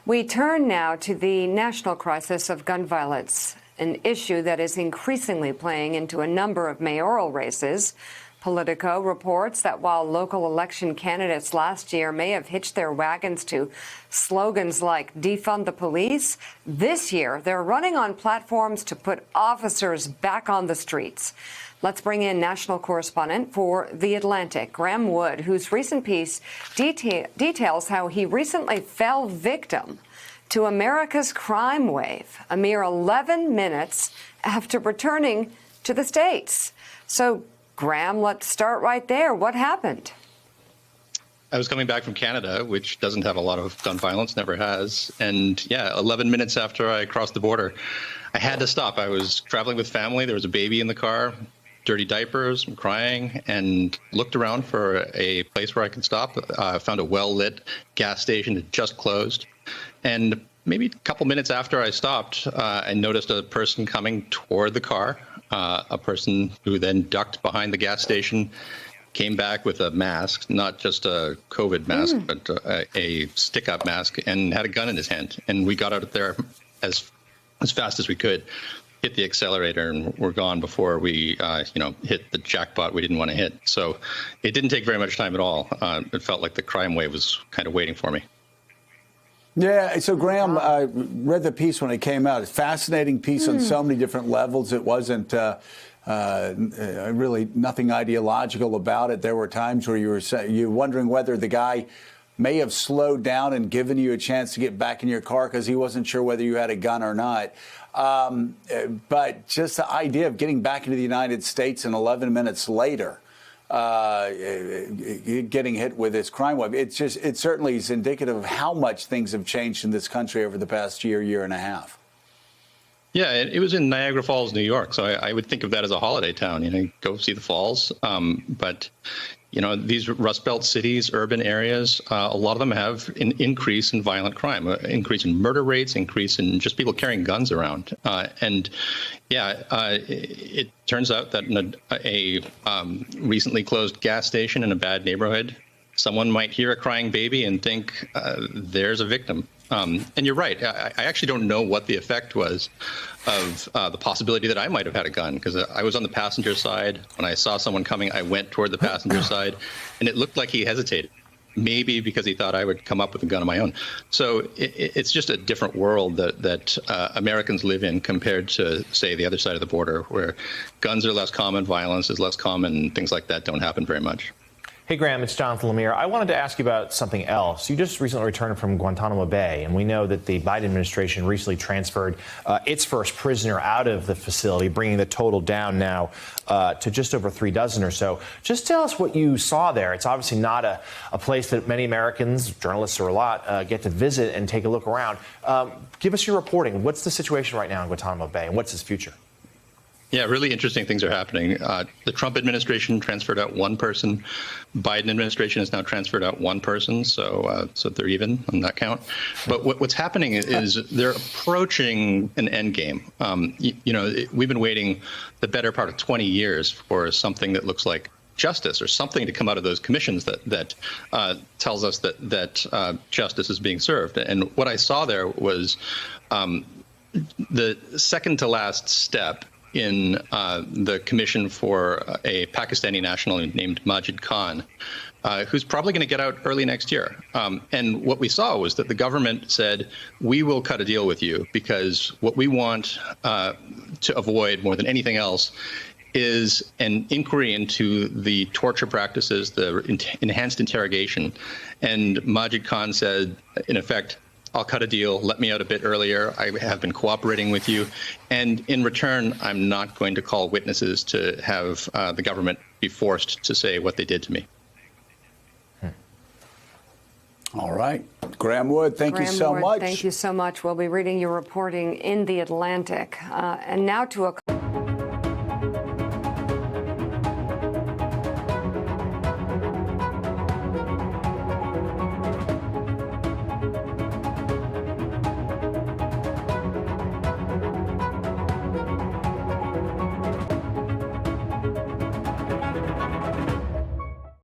We turn now to the national crisis of gun violence, an issue that is increasingly playing into a number of mayoral races. Politico reports that while local election candidates last year may have hitched their wagons to slogans like defund the police, this year they're running on platforms to put officers back on the streets. Let's bring in national correspondent for The Atlantic, Graeme Wood, whose recent piece details how he recently fell victim to America's crime wave a mere 11 minutes after returning to the States. So, Graeme, let's start right there. What happened? I was coming back from Canada, which doesn't have a lot of gun violence, never has. And yeah, 11 minutes after I crossed the border, I had to stop. I was traveling with family. There was a baby in the car, dirty diapers, I'm crying, and looked around for a place where I could stop. Found a well-lit gas station that just closed. And maybe a couple minutes after I stopped, I noticed a person coming toward the car, a person who then ducked behind the gas station, came back with a mask, not just a COVID mask, but a stick-up mask, and had a gun in his hand. And we got out of there as fast as we could, hit the accelerator, and we're gone before we, hit the jackpot we didn't want to hit. So it didn't take very much time at all. It felt like the crime wave was kind of waiting for me. Yeah, so Graeme, I read the piece when it came out. It's a fascinating piece on so many different levels. It wasn't really nothing ideological about it. There were times where you were wondering whether the guy may have slowed down and given you a chance to get back in your car because he wasn't sure whether you had a gun or not. But just the idea of getting back into the United States and 11 minutes later, getting hit with this crime wave, it certainly is indicative of how much things have changed in this country over the past year and a half. Yeah, it was in Niagara Falls, New York, so I would think of that as a holiday town. Go see the falls. But these Rust Belt cities, urban areas, a lot of them have an increase in violent crime, increase in murder rates, increase in just people carrying guns around. It turns out that in a recently closed gas station in a bad neighborhood, someone might hear a crying baby and think there's a victim. And you're right. I actually don't know what the effect was of the possibility that I might have had a gun, because I was on the passenger side. When I saw someone coming, I went toward the passenger side, and it looked like he hesitated, maybe because he thought I would come up with a gun of my own. So it's just a different world that Americans live in compared to, say, the other side of the border, where guns are less common, violence is less common, things like that don't happen very much. Hey, Graeme, it's Jonathan Lemire. I wanted to ask you about something else. You just recently returned from Guantanamo Bay, and we know that the Biden administration recently transferred its first prisoner out of the facility, bringing the total down now to just over 3 dozen or so. Just tell us what you saw there. It's obviously not a place that many Americans, journalists or a lot, get to visit and take a look around. Give us your reporting. What's the situation right now in Guantanamo Bay, and what's its future? Yeah, really interesting things are happening. The Trump administration transferred out one person. Biden administration has now transferred out one person, so they're even on that count. But what's happening is they're approaching an end game. We've been waiting the better part of 20 years for something that looks like justice, or something to come out of those commissions that tells us that justice is being served. And what I saw there was the second to last step in the commission for a Pakistani national named Majid Khan, who's probably going to get out early next year. And what we saw was that the government said, we will cut a deal with you, because what we want to avoid more than anything else is an inquiry into the torture practices, the enhanced interrogation. And Majid Khan said, in effect, I'll cut a deal. Let me out a bit earlier. I have been cooperating with you. And in return, I'm not going to call witnesses to have the government be forced to say what they did to me. All right. Graeme Wood, thank you so much. Thank you so much. We'll be reading your reporting in The Atlantic. And now to a